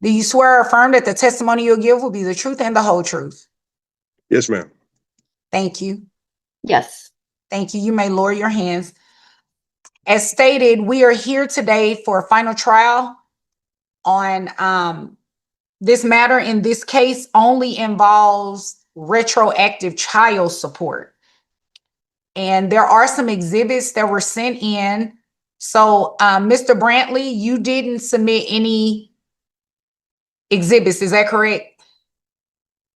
Do you swear or affirm that the testimony you'll give will be the truth and the whole truth? Yes, ma'am. Thank you. Yes. Thank you. You may lower your hands. As stated, we are here today for a final trial on this matter. In this case, only involves retroactive child support. And there are some exhibits that were sent in. So, Mr. Brantley, you didn't submit any exhibits, is that correct?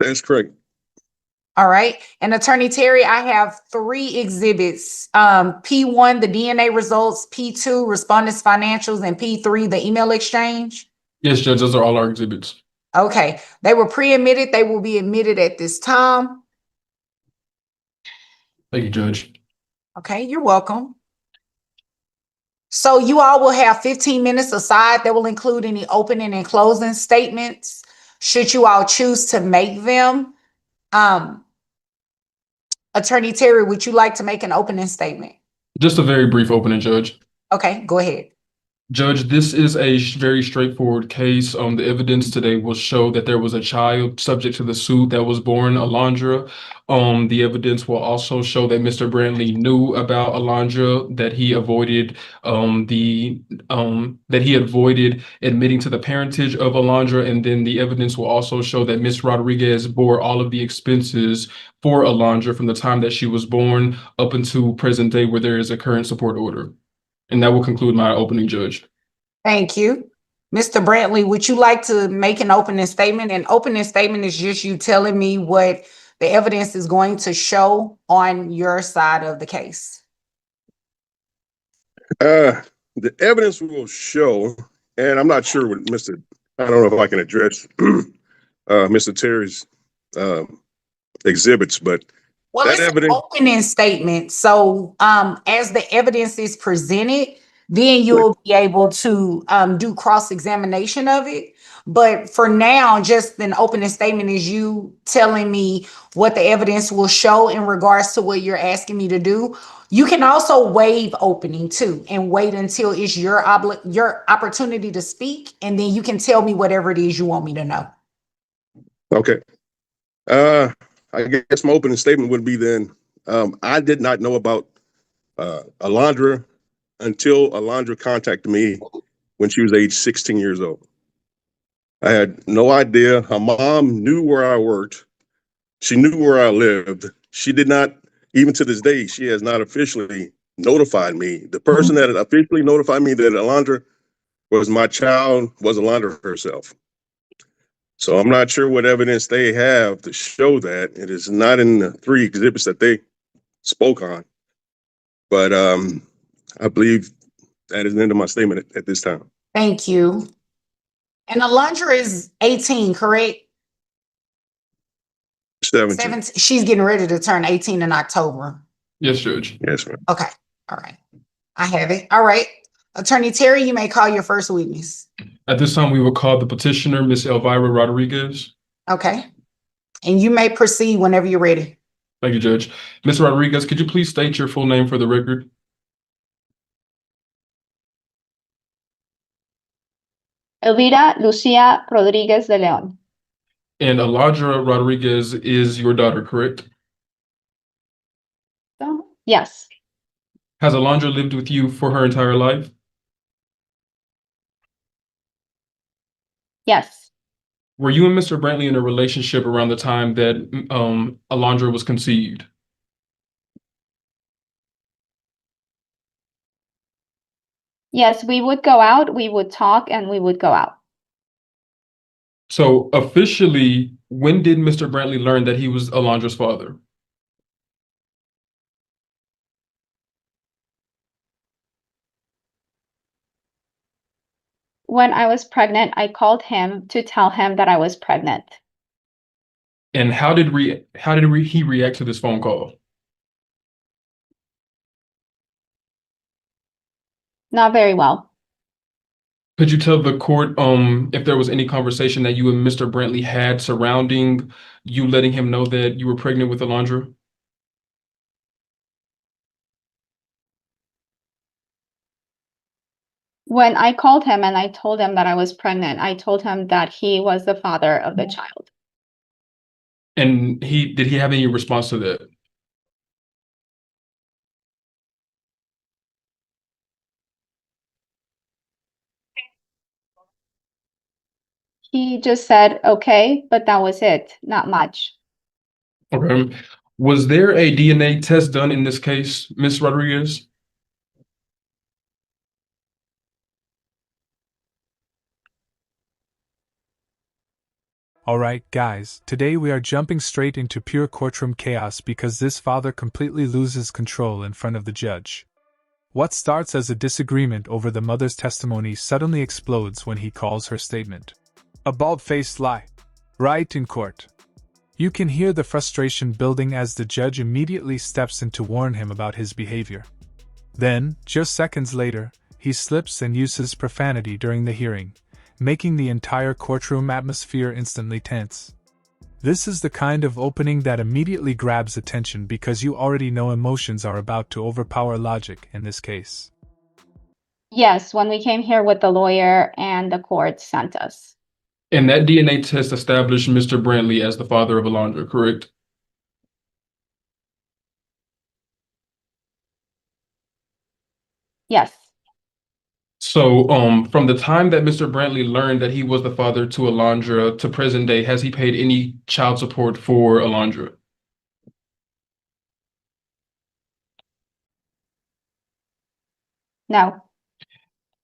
That's correct. All right. And Attorney Terry, I have 3 exhibits. P1, the DNA results, P2, respondents' financials, and P3, the email exchange. Yes, Judge, those are all our exhibits. Okay. They were pre-admitted. They will be admitted at this time. Thank you, Judge. Okay, you're welcome. So you all will have 15 minutes aside that will include any opening and closing statements, should you all choose to make them. Attorney Terry, would you like to make an opening statement? Just a very brief opening, Judge. Okay, go ahead. Judge, this is a very straightforward case. The evidence today will show that there was a child subject to the suit that was born Alondra. The evidence will also show that Mr. Brantley knew about Alondra, that he avoided admitting to the parentage of Alondra, and then the evidence will also show that Ms. Rodriguez bore all of the expenses for Alondra from the time that she was born up until present day, where there is a current support order. And that will conclude my opening, Judge. Thank you. Mr. Brantley, would you like to make an opening statement? An opening statement is just you telling me what the evidence is going to show on your side of the case. The evidence will show, and I'm not sure what I don't know if I can address Mr. Terry's exhibits, but well, that it's evidence, an opening statement. So as the evidence is presented, then you'll be able to do cross-examination of it. But for now, just an opening statement is you telling me what the evidence will show in regards to what you're asking me to do. You can also waive opening too and wait until it's your opportunity to speak, and then you can tell me whatever it is you want me to know. okay. I guess my opening statement would be then, I did not know about Alondra until Alondra contacted me when she was age 16 years old. I had no idea. Her mom knew where I worked. She knew where I lived. She did not, even to this day, she has not officially notified me. The person that officially notified me that Alondra was my child was Alondra herself. So I'm not sure what evidence they have to show that. It is not in the 3 exhibits that they spoke on. But I believe that is the end of my statement at this time. Thank you. And Alondra is 18, correct? 17. She's getting ready to turn 18 in October. Yes, Judge. Yes, ma'am. Okay. All right. I have it. All right. Attorney Terry, you may call your first witness. At this time, we will call the petitioner, Ms. Elvira Rodriguez. Okay. And you may proceed whenever you're ready. Thank you, Judge. Ms. Rodriguez, could you please state your full name for the record? Elvira Lucia Rodriguez de Leon. And Alondra Rodriguez is your daughter, correct? Yes. Has Alondra lived with you for her entire life? Yes. Were you and Mr. Brantley in a relationship around the time that Alondra was conceived? Yes, we would go out, we would talk, and we would go out. So officially, when did Mr. Brantley learn that he was Alondra's father? When I was pregnant, I called him to tell him that I was pregnant. And how did he react to this phone call? Not very well. Could you tell the court if there was any conversation that you and Mr. Brantley had surrounding you letting him know that you were pregnant with Alondra? When I called him and I told him that I was pregnant, I told him that he was the father of the child. And did he have any response to that? He just said, okay, but that was it, not much. Okay. Was there a DNA test done in this case, Ms. Rodriguez? Alright, guys, today we are jumping straight into pure courtroom chaos because this father completely loses control in front of the judge. What starts as a disagreement over the mother's testimony suddenly explodes when he calls her statement a bald-faced lie. Right in court. You can hear the frustration building as the judge immediately steps in to warn him about his behavior. Then, just seconds later, he slips and uses profanity during the hearing, making the entire courtroom atmosphere instantly tense. This is the kind of opening that immediately grabs attention because you already know emotions are about to overpower logic in this case. Yes, when we came here with the lawyer and the court sent us. And that DNA test established Mr. Brantley as the father of Alondra, correct? Yes. So, from the time that Mr. Brantley learned that he was the father to Alondra to present day, has he paid any child support for Alondra? No.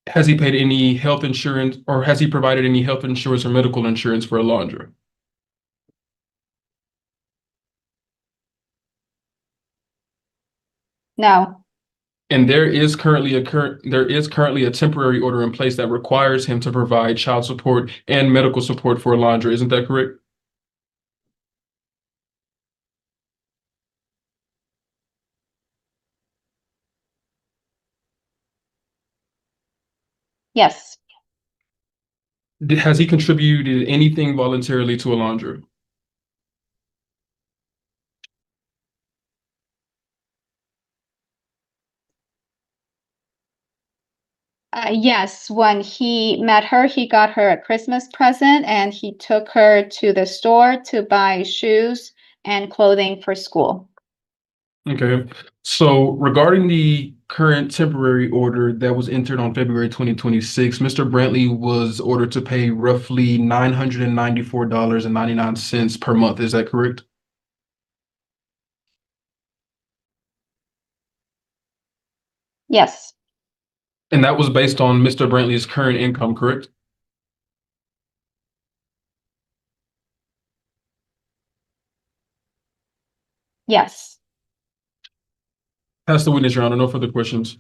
Has he paid any health insurance, or has he provided any health insurance or medical insurance for Alondra? No. And there is currently a temporary order in place that requires him to provide child support and medical support for Alondra. Isn't that correct? Yes. Has he contributed anything voluntarily to Alondra? Yes, when he met her, he got her a Christmas present and he took her to the store to buy shoes and clothing for school. Okay. So regarding the current temporary order that was entered on February 2026, Mr. Brantley was ordered to pay roughly $994.99 per month. Is that correct? Yes. And that was based on Mr. Brantley's current income, correct? Yes. Pass the witness, Your Honor. No further questions.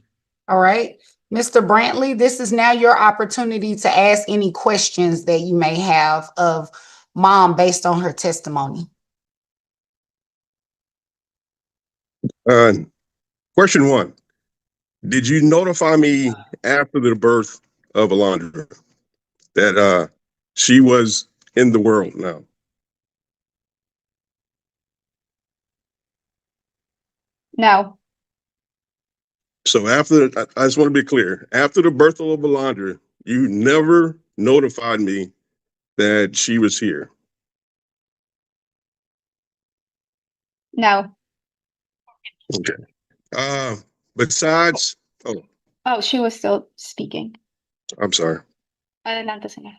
All right. Mr. Brantley, this is now your opportunity to ask any questions that you may have of mom based on her testimony. Question one. Did you notify me after the birth of Alondra that she was in the world now? No. So after, I just want to be clear, after the birth of Alondra, you never notified me that she was here. No. Okay. Besides, oh, Oh, she was still speaking. I'm sorry. Adelante, señora.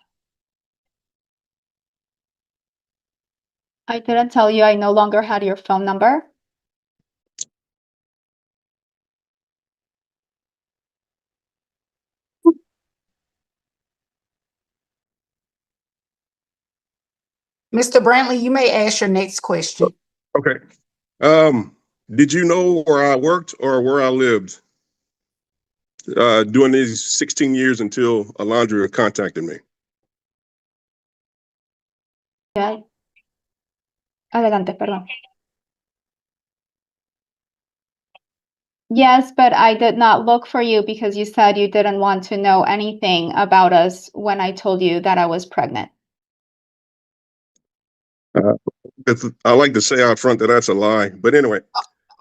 I didn't tell you I no longer had your phone number. Mr. Brantley, you may ask your next question. Okay. Did you know where I worked or where I lived during these 16 years until Alondra contacted me? Yeah. Adelante, perdón. Yes, but I did not look for you because you said you didn't want to know anything about us when I told you that I was pregnant. I like to say out front that that's a lie, but anyway.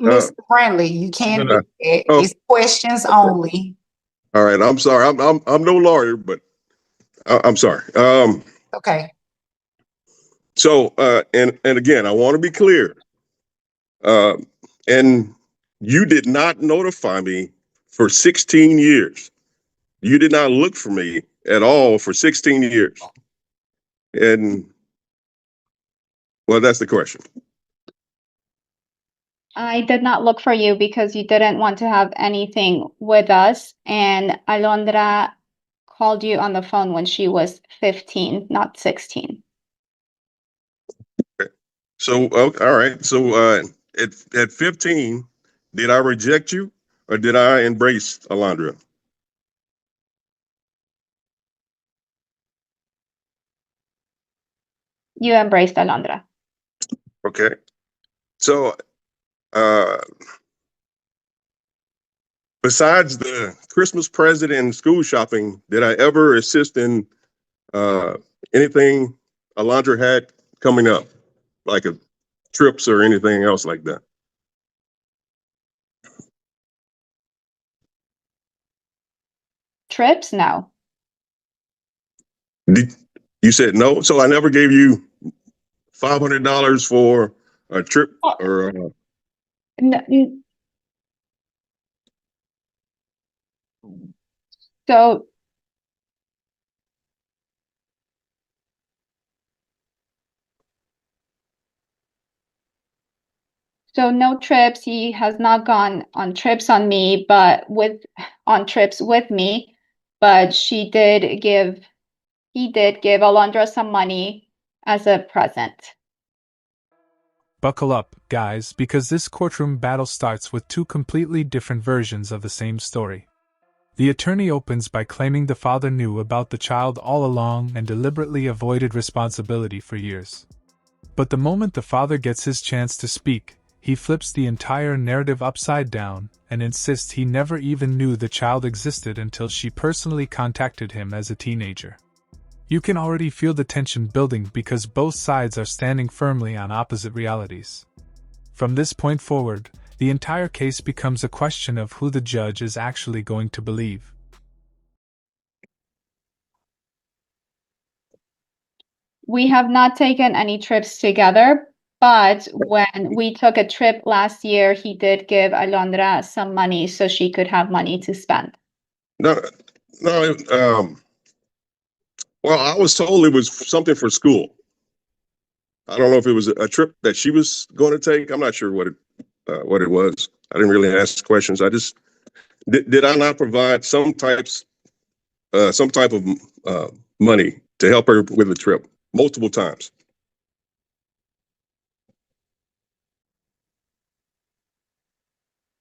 Mr. Brantley, you can't do that. Oh. It's questions only. All right, I'm sorry. I'm no lawyer, but I'm sorry. Okay. So and again, I want to be clear. Uh, and you did not notify me for 16 years. You did not look for me at all for 16 years. And well, that's the question. I did not look for you because you didn't want to have anything with us. And Alondra called you on the phone when she was 15, not 16. So, all right. So, at 15, did I reject you or did I embrace Alondra? You embraced Alondra. Okay. So, uh, besides the Christmas present and school shopping, did I ever assist in uh, anything Alondra had coming up, like trips or anything else like that? Trips? No. Did, you said no, so I never gave you $500 for a trip Oh, or so no trips. He has not gone on trips on me, but on trips with me. But he did give Alondra some money as a present. Buckle up, guys, because this courtroom battle starts with two completely different versions of the same story. The attorney opens by claiming the father knew about the child all along and deliberately avoided responsibility for years. But the moment the father gets his chance to speak, he flips the entire narrative upside down and insists he never even knew the child existed until she personally contacted him as a teenager. You can already feel the tension building because both sides are standing firmly on opposite realities. From this point forward, the entire case becomes a question of who the judge is actually going to believe. We have not taken any trips together, but when we took a trip last year, he did give Alondra some money so she could have money to spend. no, no. Well, I was told it was something for school. I don't know if it was a trip that she was going to take. I'm not sure what it was. I didn't really ask questions. I just did I not provide some type of money to help her with the trip multiple times.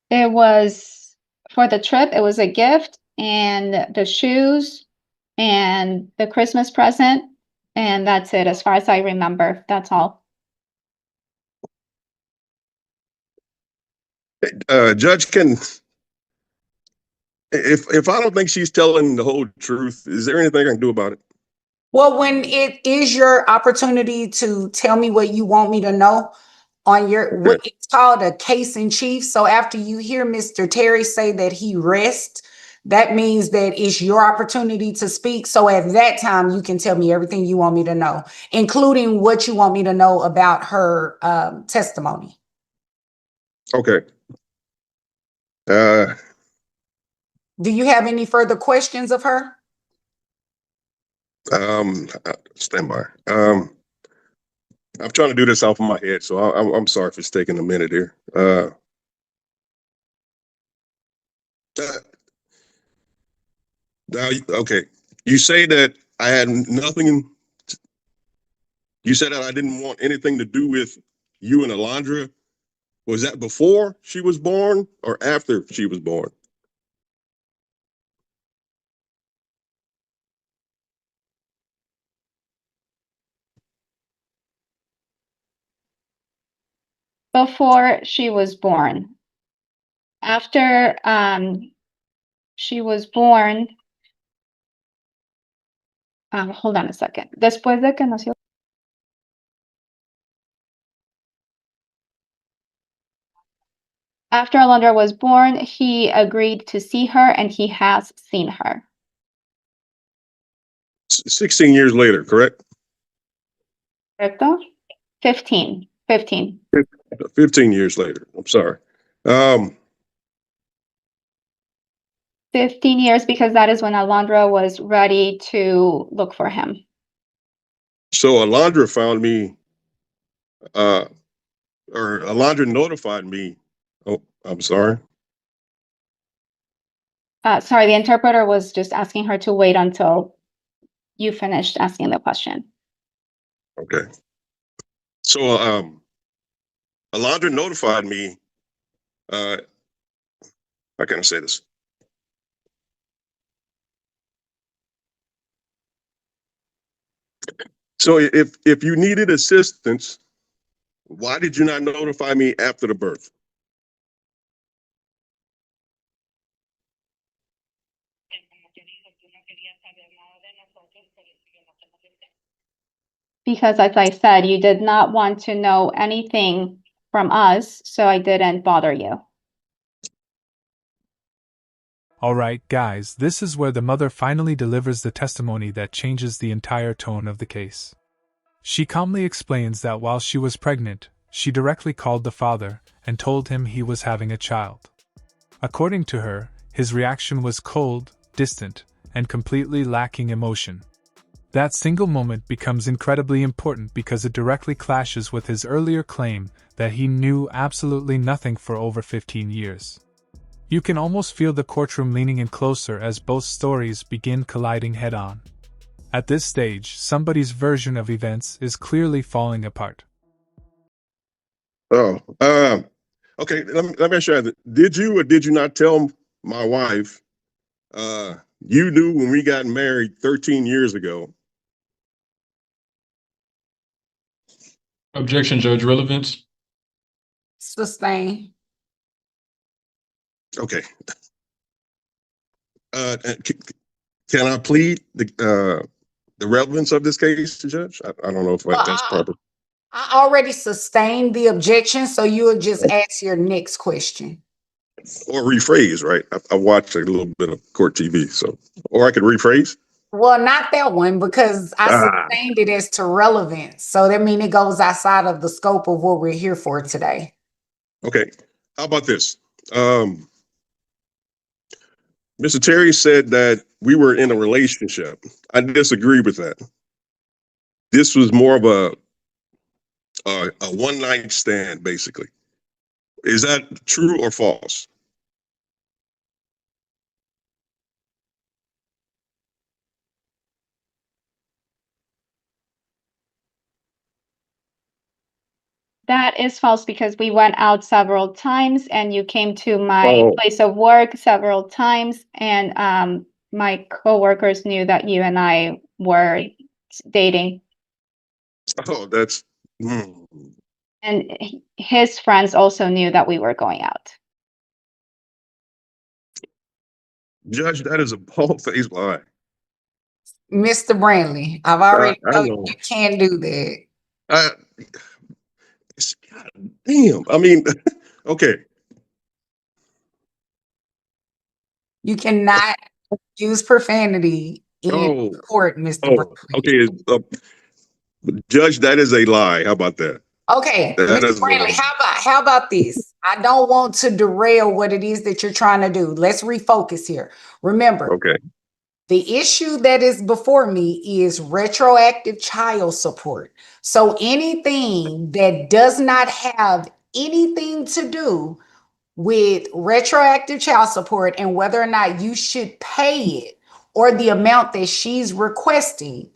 It was for the trip, it was a gift and the shoes and the Christmas present. And that's it, as far as I remember. That's all. Judge can, if I don't think she's telling the whole truth, is there anything I can do about it? Well, when it is your opportunity to tell me what you want me to know on your, Okay. what it's called a case in chief. So after you hear Mr. Terry say that he rests, that means that it's your opportunity to speak. So at that time, you can tell me everything you want me to know, including what you want me to know about her testimony. Okay. Uh, Do you have any further questions of her? Stand by. I'm trying to do this off of my head, so I'm sorry if it's taking a minute here. Now, okay, you say that I had nothing. You said that I didn't want anything to do with you and Alondra. Was that before she was born or after she was born? Before she was born. After she was born, hold on a second. Después de que nació. After Alondra was born, he agreed to see her, and he has seen her. 16 years later, correct? Correcto? 15. 15 years later. I'm sorry. 15 years, because that is when Alondra was ready to look for him. So Alondra found me, or Alondra notified me. Oh, I'm sorry. Sorry, the interpreter was just asking her to wait until you finished asking the question. Okay. So, Alondra notified me, how can I say this? So if you needed assistance, why did you not notify me after the birth? Because, as I said, you did not want to know anything from us, so I didn't bother you. Alright, guys, this is where the mother finally delivers the testimony that changes the entire tone of the case. She calmly explains that while she was pregnant, she directly called the father and told him he was having a child. According to her, his reaction was cold, distant, and completely lacking emotion. That single moment becomes incredibly important because it directly clashes with his earlier claim that he knew absolutely nothing for over 15 years. You can almost feel the courtroom leaning in closer as both stories begin colliding head-on. At this stage, somebody's version of events is clearly falling apart. Oh, okay. Let me ask you, did you or did you not tell my wife, you knew when we got married 13 years ago? Objection, Judge. Relevance. Sustain. Okay. Can I plead the relevance of this case, Judge? I don't know if Well, that's proper. I already sustained the objection, so you'll just ask your next question. Or rephrase, right? I watched a little bit of court TV, so, or I could rephrase. Well, not that one, because I Ah, sustained it as to relevance. So that means it goes outside of the scope of what we're here for today. okay. How about this? Mr. Terry said that we were in a relationship. I disagree with that. This was more of a one night stand, basically. Is that true or false? That is false, because we went out several times and you came to my Oh, place of work several times, and my coworkers knew that you and I were dating, that's and his friends also knew that we were going out. Judge. That is a bald-faced lie. Mr. Brantley, I've I, already I told you know. you can't do that. I, God damn. I mean, okay. You cannot use profanity in Oh, court, Mr. oh, Brantley. okay. Judge, that is a lie. How about that? Okay, That Mr. is a Brantley, lie. how about this? I don't want to derail what it is that you're trying to do. Let's refocus here. Remember, Okay. the issue that is before me is retroactive child support. So anything that does not have anything to do with retroactive child support and whether or not you should pay it or the amount that she's requesting,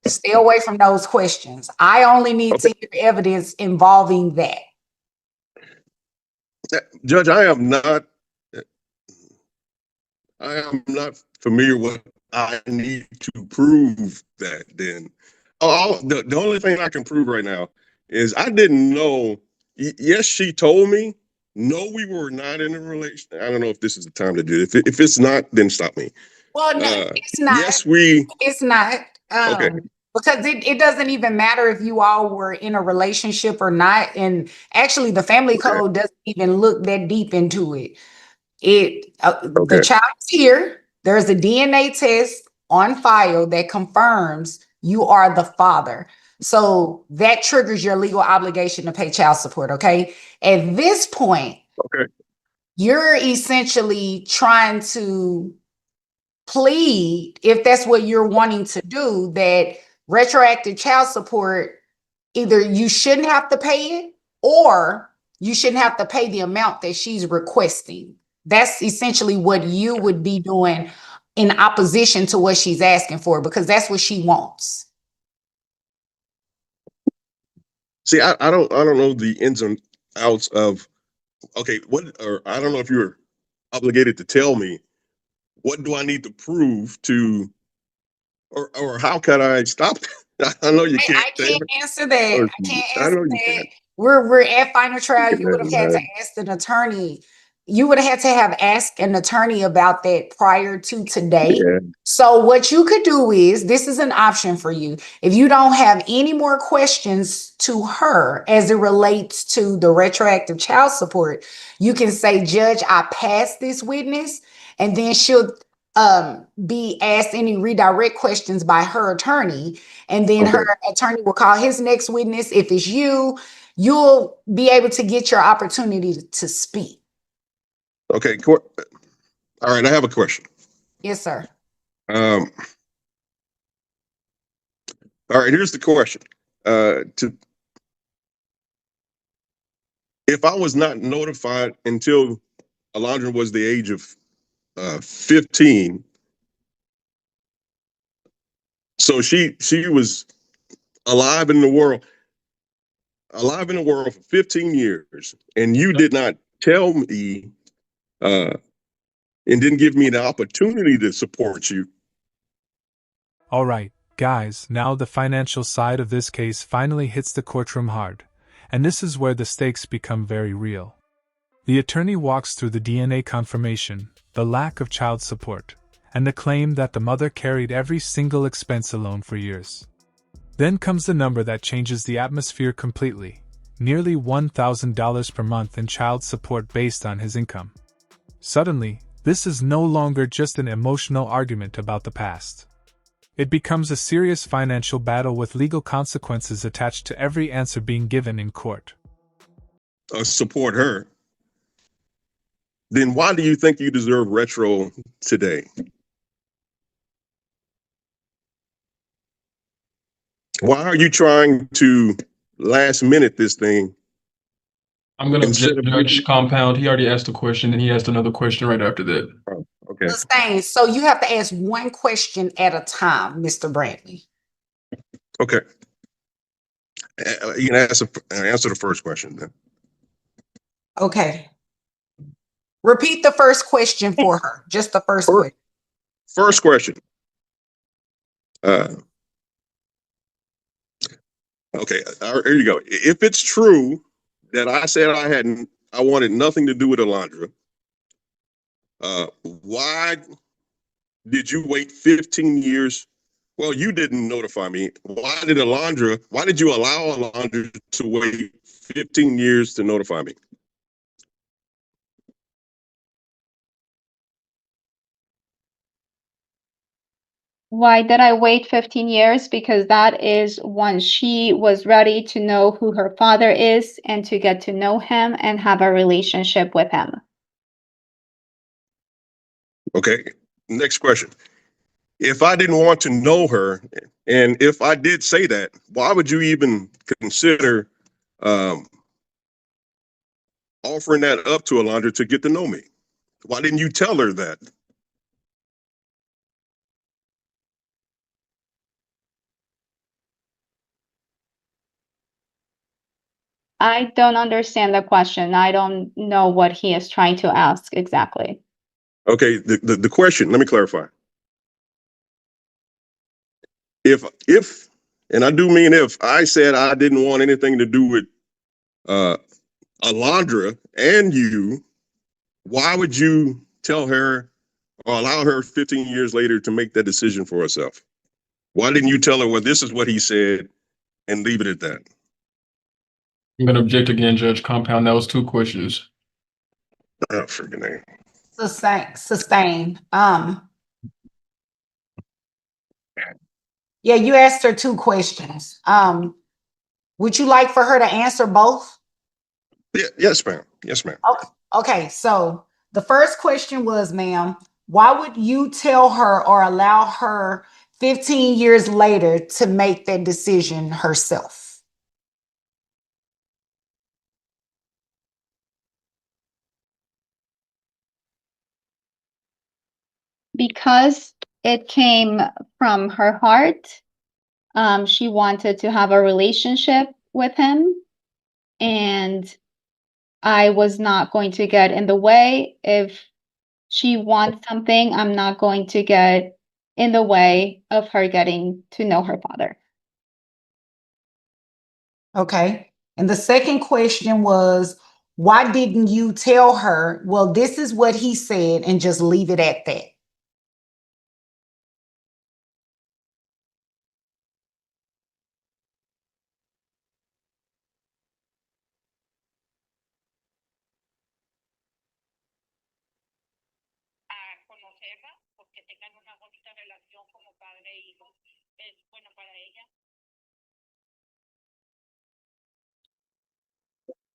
stay away from those questions. I only need Okay. to hear evidence involving that. Judge, I am not familiar with I need to prove that then. The only thing I can prove right now is I didn't know. Yes, she told me. No, we were not in a relation. I don't know if this is the time to do it. If it's not, then stop me. Well, no, it's not. Yes, we. It's not. Okay. because it doesn't even matter if you all were in a relationship or not. And actually, the family Okay. code doesn't even look that deep into it. The Okay. child is here. There's a DNA test on file that confirms you are the father. So that triggers your legal obligation to pay child support. Okay. At this point, Okay. you're essentially trying to plead, if that's what you're wanting to do, that retroactive child support, either you shouldn't have to pay it or you shouldn't have to pay the amount that she's requesting. That's essentially what you would be doing in opposition to what she's asking for, because that's what she wants. See, I don't know the ins and outs of, okay, or I don't know if you're obligated to tell me, what do I need to prove to, or how can I stop that? I know you can't, I Taylor. can't answer that. Or, I can't I answer know you that. can't. We're at final trial. You would have had to Yeah. ask an attorney. You would have had to have asked an attorney about that prior to today. Yeah. So what you could do is, this is an option for you. If you don't have any more questions to her as it relates to the retroactive child support, you can say, Judge, I passed this witness, and then she'll be asked any redirect questions by her attorney, and then Okay. her attorney will call his next witness. If it's you, you'll be able to get your opportunity to speak. Okay. All right. I have a question. Yes, sir. Um, all right. Here's the question. If I was not notified until Alondra was the age of 15, so she was alive in the world, for 15 years, and you did not tell me, and didn't give me the opportunity to support you. Alright, guys, now the financial side of this case finally hits the courtroom hard, and this is where the stakes become very real. The attorney walks through the DNA confirmation, the lack of child support, and the claim that the mother carried every single expense alone for years. Then comes the number that changes the atmosphere completely, nearly $1,000 per month in child support based on his income. Suddenly, this is no longer just an emotional argument about the past. It becomes a serious financial battle with legal consequences attached to every answer being given in court. Support her. Then why do you think you deserve retro today? Why are you trying to last minute this thing? I'm gonna Instead of judge compound. He already asked a question, and he asked another question right after that. Oh, okay. Sustained. So you have to ask one question at a time, Mr. Brantley. Okay. You can answer the first question then. Okay. Repeat the first question for her. Just the first question. First question. Okay, here you go. If it's true that I said I wanted nothing to do with Alondra, why did you wait 15 years? Well, you didn't notify me. Why did you allow Alondra to wait 15 years to notify me? Why did I wait 15 years? Because that is when she was ready to know who her father is and to get to know him and have a relationship with him. Okay, next question. If I didn't want to know her, and if I did say that, why would you even consider offering that up to Alondra to get to know me? Why didn't you tell her that? I don't understand the question. I don't know what he is trying to ask exactly. Okay, the question, let me clarify. If, and I do mean if, I said I didn't want anything to do with Alondra and you, why would you tell her or allow her 15 years later to make that decision for herself? Why didn't you tell her, well, this is what he said, and leave it at that? I'm going to object again, Judge Compound. That was 2 questions. Oh, freaking A. Sustain. Yeah, you asked her 2 questions. Would you like for her to answer both? Yeah, yes, ma'am. Yes, ma'am. Okay, so the first question was, ma'am, why would you tell her or allow her 15 years later to make that decision herself? Because it came from her heart. She wanted to have a relationship with him, and I was not going to get in the way. If she wants something, I'm not going to get in the way of her getting to know her father. Okay. And the second question was, why didn't you tell her, well, this is what he said, and just leave it at that?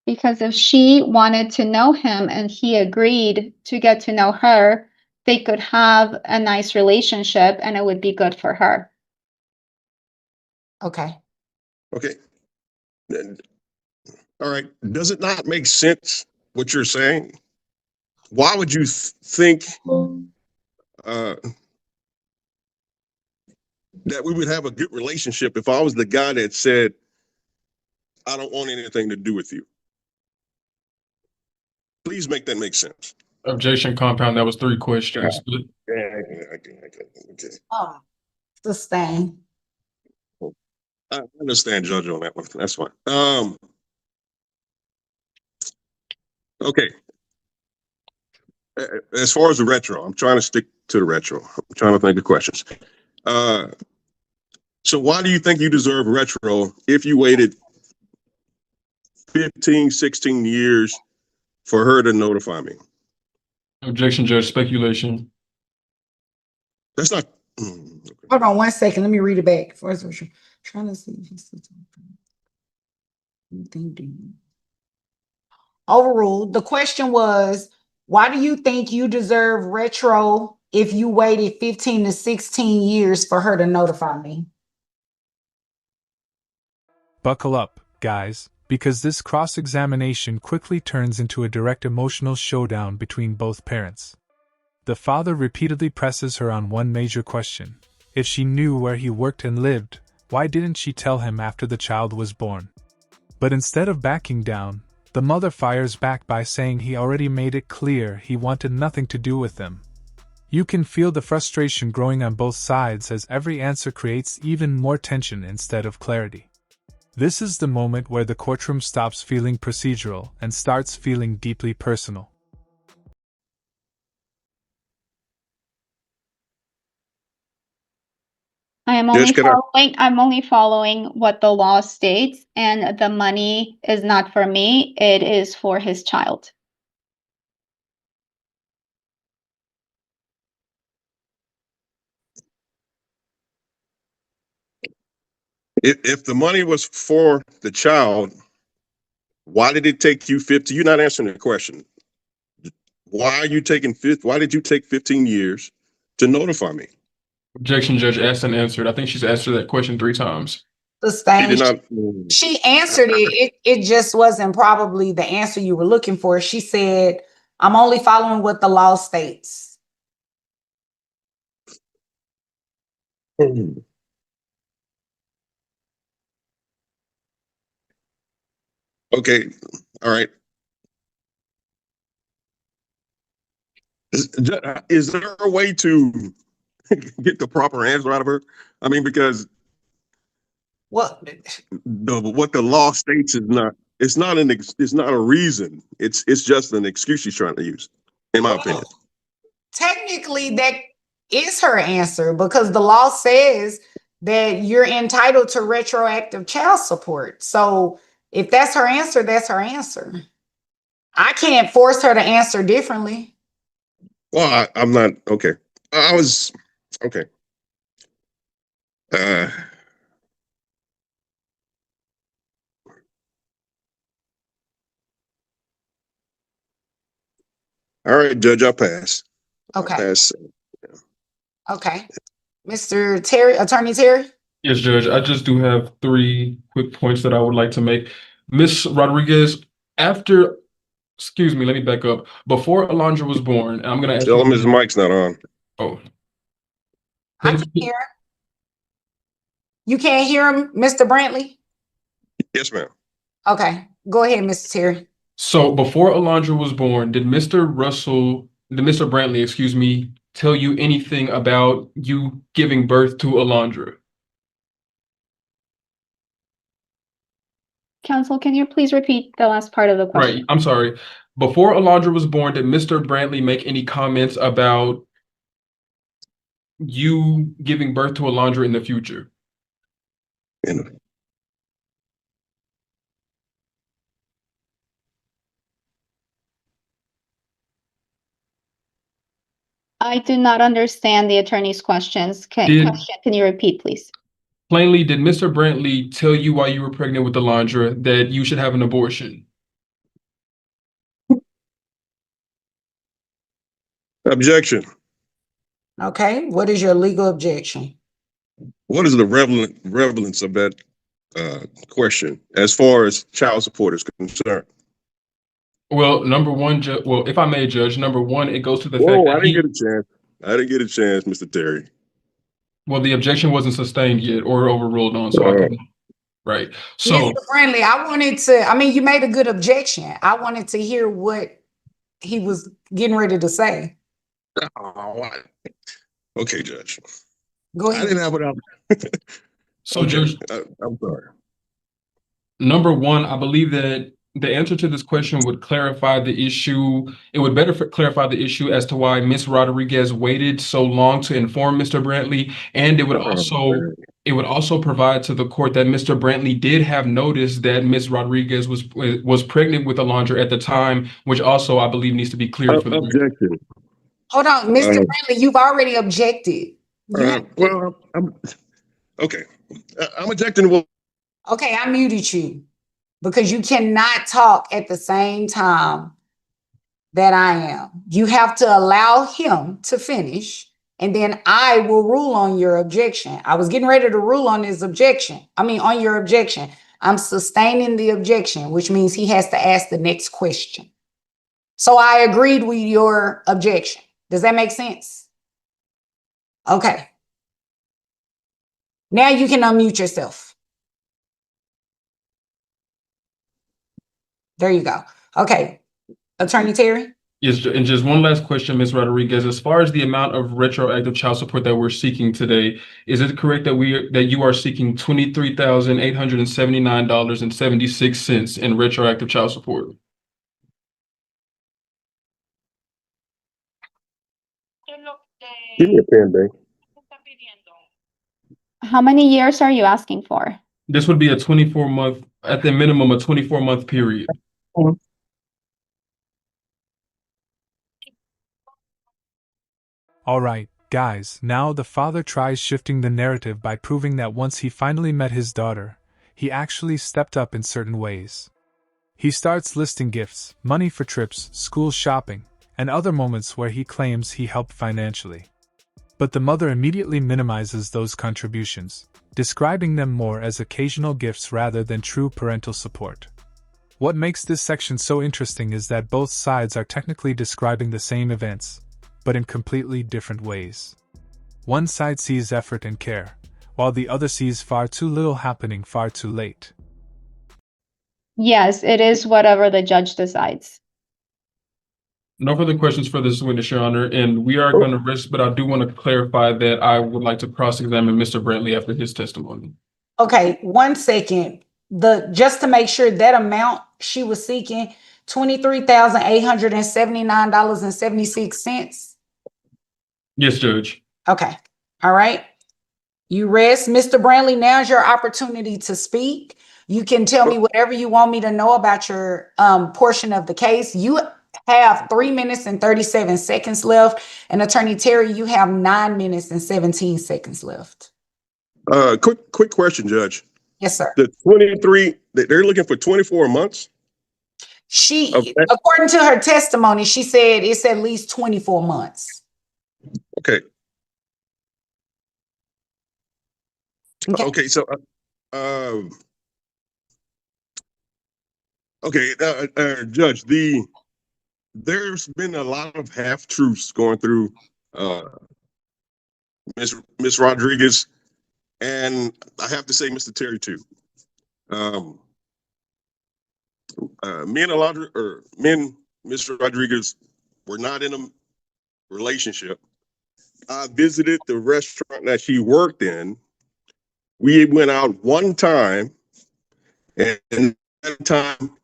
Because if she wanted to know him and he agreed to get to know her, they could have a nice relationship and it would be good for her. Okay. Okay. All right. Does it not make sense what you're saying? Why would you think that we would have a good relationship if I was the guy that said, I don't want anything to do with you? Please make that make sense. Objection, Compound. That was 3 questions. Okay. Sustain. I understand, Judge, on that one. That's fine. Okay. As far as the retro, I'm trying to stick to the retro. I'm trying to think of questions. So why do you think you deserve retro if you waited 15, 16 years for her to notify me? Objection, Judge. Speculation. That's not. Hold on 1 second. Let me read it back. First, trying to see if he's still talking. Overruled. The question was, why do you think you deserve retro if you waited 15 to 16 years for her to notify me? Buckle up, guys, because this cross-examination quickly turns into a direct emotional showdown between both parents. The father repeatedly presses her on one major question. If she knew where he worked and lived, why didn't she tell him after the child was born? But instead of backing down, the mother fires back by saying he already made it clear he wanted nothing to do with them. You can feel the frustration growing on both sides as every answer creates even more tension instead of clarity. This is the moment where the courtroom stops feeling procedural and starts feeling deeply personal. I'm only following what the law states, and the money is not for me, it is for his child. If the money was for the child, why did it take you 50? You're not answering the question. Why are you taking why did you take 15 years to notify me? Objection, Judge. Asked and answered. I think she's answered that question 3 times. Sustain. She did not. She answered it. It just wasn't probably the answer you were looking for. She said, I'm only following what the law states. Okay. All right. Is there a way to get the proper answer out of her? I mean, because What? what the law states is not. It's not a reason. It's just an excuse she's trying to use, in my opinion. Technically, that is her answer because the law says that you're entitled to retroactive child support. So if that's her answer, that's her answer. I can't force her to answer differently. Well, I'm not okay. I was okay. All right, Judge, I'll pass. Okay. I'll pass. Okay. Mr. Terry, Attorney Terry? Yes, Judge. I just do have 3 quick points that I would like to make. Miss Rodriguez, excuse me, let me back up. Before Alondra was born, and I'm going to ask Tell him you. his mic's not on. Oh. I can hear him. You can't hear him, Mr. Brantley? Yes, ma'am. Okay. Go ahead, Mr. Terry. So before Alondra was born, did Mr. Brantley, excuse me, tell you anything about you giving birth to Alondra? Counsel, can you please repeat the last part of the question? Right, I'm sorry. Before Alondra was born, did Mr. Brantley make any comments about you giving birth to Alondra in the future? You know, I do not understand the attorney's questions. Can you repeat, please? Plainly, did Mr. Brantley tell you while you were pregnant with Alondra that you should have an abortion? objection. Okay. What is your legal objection? What is the relevance of that question as far as child support is concerned? Well, number one, well, if I may, Judge, number one, it goes to the fact Whoa, that I didn't get a chance. I didn't get a chance, Mr. Terry. well, the objection wasn't sustained yet or overruled on, so I can, right. So, Mr. Brantley, I wanted to, I mean, you made a good objection. I wanted to hear what he was getting ready to say. Oh, okay, Judge. Go I ahead. didn't have it out. so Okay, Judge, I'm sorry. number one, I believe that the answer to this question would clarify the issue. It would better clarify the issue as to why Ms. Rodriguez waited so long to inform Mr. Brantley, and it would also provide to the court that Mr. Brantley did have noticed that Ms. Rodriguez was pregnant with Alondra at the time, which also I believe needs to be cleared for the record. Objection. Hold on, Mr. Brantley, you've already objected. Well, okay. I'm objecting. Well, Okay, I muted you because you cannot talk at the same time that I am. You have to allow him to finish, and then I will rule on your objection. I was getting ready to rule on his objection. I mean, on your objection. I'm sustaining the objection, which means he has to ask the next question. So I agreed with your objection. Does that make sense? Okay. Now you can unmute yourself. There you go. Okay. Attorney Terry? Yes, and just one last question, Ms. Rodriguez. As far as the amount of retroactive child support that we're seeking today, is it correct that you are seeking $23,879.76 in retroactive child support? give me a pen, babe. How many years are you asking for? This would be a 24-month, at the minimum, a 24-month period. Alright, guys, now the father tries shifting the narrative by proving that once he finally met his daughter, he actually stepped up in certain ways. He starts listing gifts, money for trips, school shopping, and other moments where he claims he helped financially. But the mother immediately minimizes those contributions, describing them more as occasional gifts rather than true parental support. What makes this section so interesting is that both sides are technically describing the same events, but in completely different ways. One side sees effort and care, while the other sees far too little happening far too late. Yes, it is whatever the judge decides. No further questions for this witness, Your Honor, and we are going to risk, but I do want to clarify that I would like to cross-examine Mr. Brantley after his testimony. Okay, 1 second. Just to make sure that amount she was seeking, $23,879.76. Yes, Judge. Okay. All right. You rest. Mr. Brantley, now's your opportunity to speak. You can tell me whatever you want me to know about your portion of the case. You have 3 minutes and 37 seconds left. And Attorney Terry, you have 9 minutes and 17 seconds left. Quick question, Judge. Yes, sir. The 23, they're looking for 24 months? According to her testimony, she said it's at least 24 months. Okay. Okay, so Judge, there's been a lot of half truths going through Miss Rodriguez, and I have to say, Mr. Terry too. Me and Alondra, or me and Mr. Rodriguez, were not in a relationship. I visited the restaurant that she worked in. We went out one time, and that time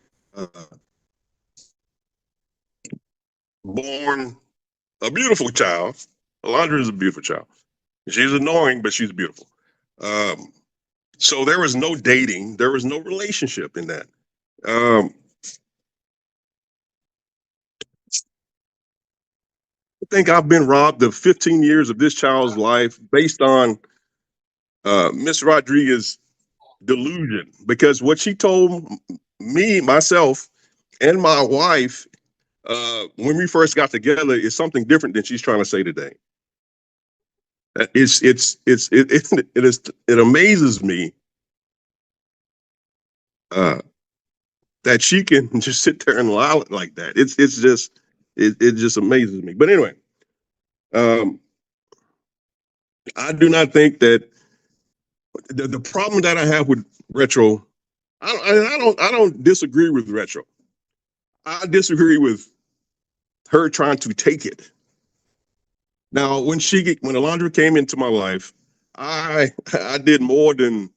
born a beautiful child. Alondra is a beautiful child. She's annoying, but she's beautiful. So there was no dating. There was no relationship in that. I think I've been robbed of 15 years of this child's life based on Miss Rodriguez's delusion, because what she told me, myself, and my wife when we first got together is something different than she's trying to say today. It amazes me that she can just sit there and lie like that. It just amazes me. But anyway, I do not think that the problem that I have with Retro, I don't disagree with Retro. I disagree with her trying to take it. Now, when Alondra came into my life, I did more than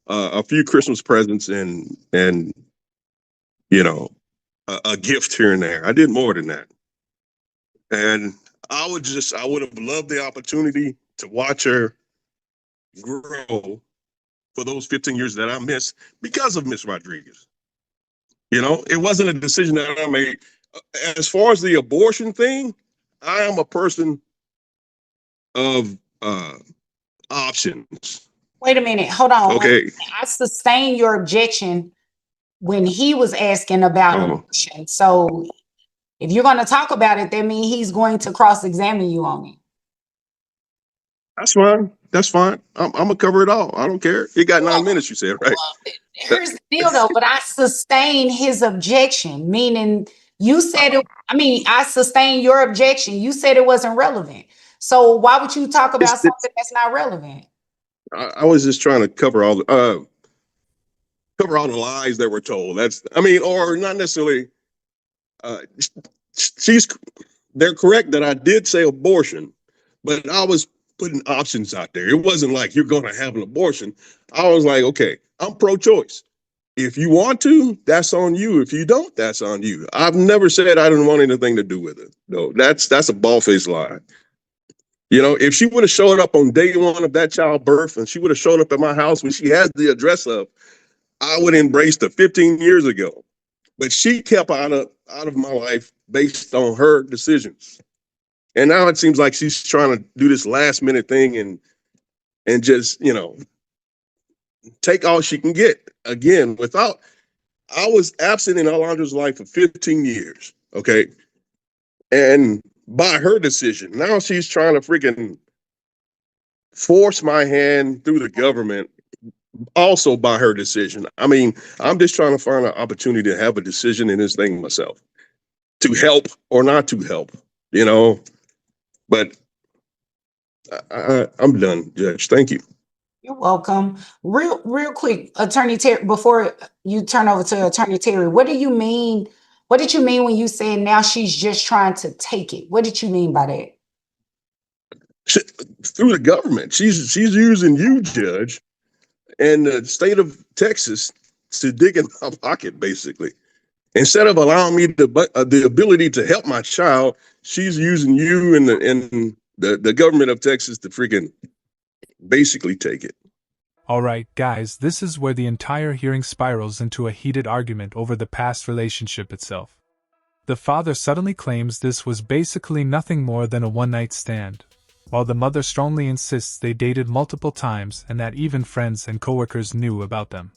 a few Christmas presents and you know, a gift here and there. I did more than that. And I would have loved the opportunity to watch her grow for those 15 years that I missed because of Miss Rodriguez. You know, it wasn't a decision that I made. As far as the abortion thing, I am a person of options. Wait a minute. Hold on. Okay. I sustain your objection when he was asking about abortion. So if you're going to talk about it, that means he's going to cross-examine you on it. That's fine. That's fine. I'm gonna cover it all. I don't care. You got 9 minutes, you said, right? Well, here's the deal though, but I sustain his objection, meaning you said it, I sustain your objection. You said it wasn't relevant. So why would you talk about something that's not relevant? I was just trying to cover all the lies that were told. Or not necessarily. They're correct that I did say abortion, but I was putting options out there. It wasn't like you're going to have an abortion. I was like, okay, I'm pro-choice. If you want to, that's on you. If you don't, that's on you. I've never said I didn't want anything to do with it. No, that's a bald-faced lie. You know, if she would have showed up on day one of that childbirth and she would have showed up at my house when she has the address of, I would have embraced her 15 years ago. But she kept out of my life based on her decisions. And now it seems like she's trying to do this last minute thing and just, take all she can get. Again, I was absent in Alondra's life for 15 years. Okay. And by her decision, now she's trying to freaking force my hand through the government, also by her decision. I'm just trying to find an opportunity to have a decision in this thing myself, to help or not to help, but I'm done, Judge. Thank you. You're welcome. Real quick, Attorney Terry, before you turn over to Attorney Terry, what did you mean when you said now she's just trying to take it? What did you mean by that? Through the government. She's using you, Judge, and the state of Texas to dig in my pocket, basically. Instead of allowing me the ability to help my child, she's using you and the government of Texas to freaking basically take it. Alright, guys, this is where the entire hearing spirals into a heated argument over the past relationship itself. The father suddenly claims this was basically nothing more than a one-night stand, while the mother strongly insists they dated multiple times and that even friends and coworkers knew about them.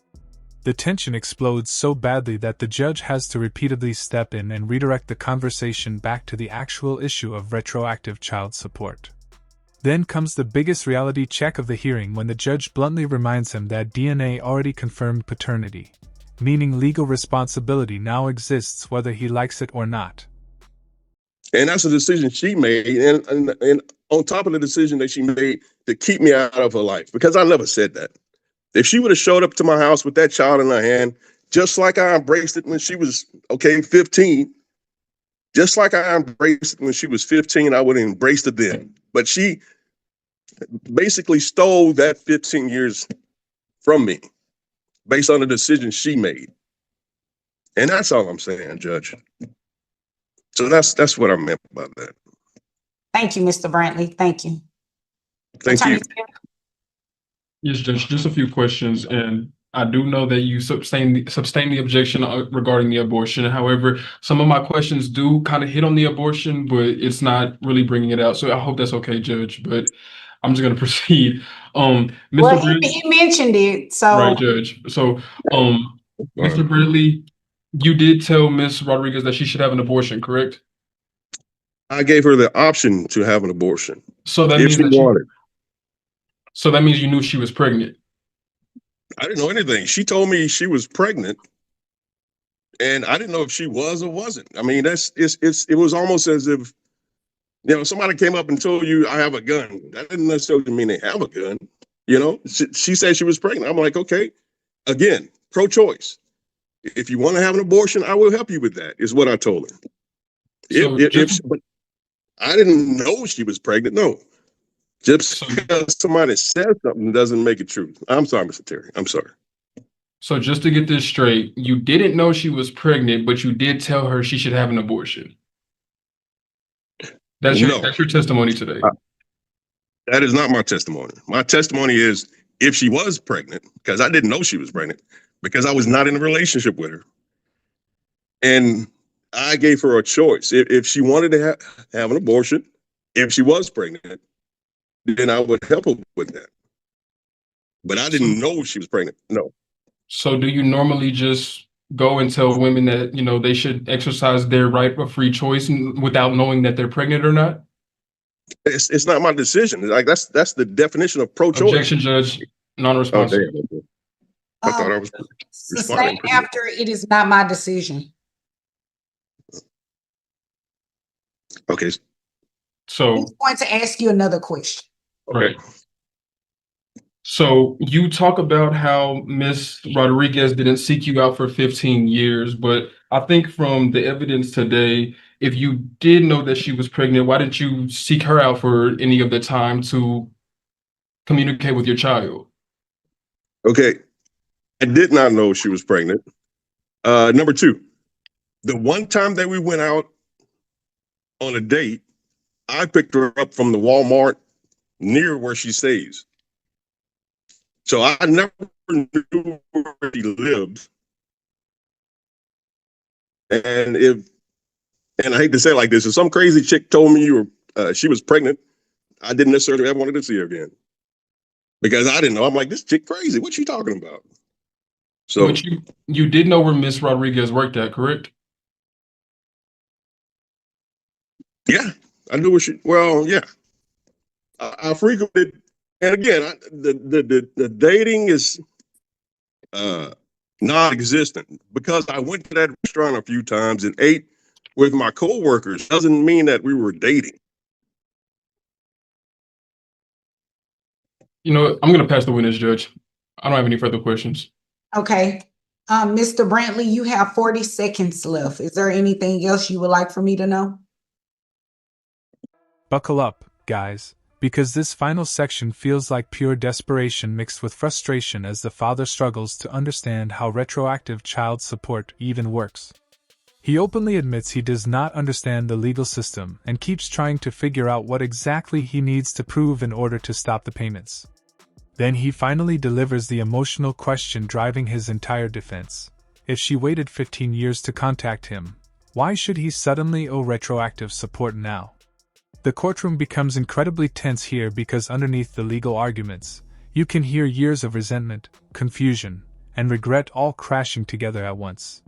The tension explodes so badly that the judge has to repeatedly step in and redirect the conversation back to the actual issue of retroactive child support. Then comes the biggest reality check of the hearing when the judge bluntly reminds him that DNA already confirmed paternity, meaning legal responsibility now exists whether he likes it or not. And that's a decision she made, and on top of the decision that she made to keep me out of her life, because I never said that. If she would have showed up to my house with that child in her hand, just like I embraced it when she was, 15, just like I embraced it when she was 15, I would have embraced it then. But she basically stole that 15 years from me based on the decision she made. And that's all I'm saying, Judge. So that's what I meant by that. Thank you, Mr. Brantley. Thank you. Thank you. Attorney Taylor? Yes, Judge, just a few questions, and I do know that you sustain the objection regarding the abortion. However, some of my questions do kind of hit on the abortion, but it's not really bringing it out. So I hope that's okay, Judge, but I'm just going to proceed. Mr. Well, Brantley, he mentioned it, so. right, Judge. So, Mr. Brantley, you did tell Ms. Rodriguez that she should have an abortion, correct? I gave her the option to have an abortion So that if means she wanted. So that means you knew she was pregnant. I didn't know anything. She told me she was pregnant, and I didn't know if she was or wasn't. I mean, it was almost as if, somebody came up and told you I have a gun. That didn't necessarily mean they have a gun. She said she was pregnant. I'm like, okay, again, pro-choice. If you want to have an abortion, I will help you with that, is what I told her. But I didn't know she was pregnant. No. Just because somebody says something doesn't make it true. I'm sorry, Mr. Terry. I'm sorry. So just to get this straight, you didn't know she was pregnant, but you did tell her she should have an abortion. That's your testimony today. That is not my testimony. My testimony is if she was pregnant, because I didn't know she was pregnant, because I was not in a relationship with her. And I gave her a choice. If she wanted to have an abortion, if she was pregnant, then I would help her with that. But I didn't know she was pregnant. No. So do you normally just go and tell women that, they should exercise their right of free choice without knowing that they're pregnant or not? It's not my decision. Like that's the definition of pro-choice. Objection, Judge. Non-responsive. Oh, I thought I was Sustain after it is not my decision. Okay. So I'm going to ask you another question. Right. So you talk about how Ms. Rodriguez didn't seek you out for 15 years, but I think from the evidence today, if you did know that she was pregnant, why didn't you seek her out for any of the time to communicate with your child? Okay. I did not know she was pregnant. Number two, the one time that we went out on a date, I picked her up from the Walmart near where she stays. So I never knew where she lived. And I hate to say it like this, if some crazy chick told me she was pregnant, I didn't necessarily ever wanted to see her again. Because I didn't know. I'm like, this chick crazy. What's she talking about? So But you did know where Ms. Rodriguez worked at, correct? yeah, I knew yeah. I frequented, and again, the dating is non-existent because I went to that restaurant a few times and ate with my coworkers. Doesn't mean that we were dating. I'm going to pass the witness, Judge. I don't have any further questions. Okay. Mr. Brantley, you have 40 seconds left. Is there anything else you would like for me to know? Buckle up, guys, because this final section feels like pure desperation mixed with frustration as the father struggles to understand how retroactive child support even works. He openly admits he does not understand the legal system and keeps trying to figure out what exactly he needs to prove in order to stop the payments. Then he finally delivers the emotional question driving his entire defense. If she waited 15 years to contact him, why should he suddenly owe retroactive support now? The courtroom becomes incredibly tense here because underneath the legal arguments, you can hear years of resentment, confusion, and regret all crashing together at once.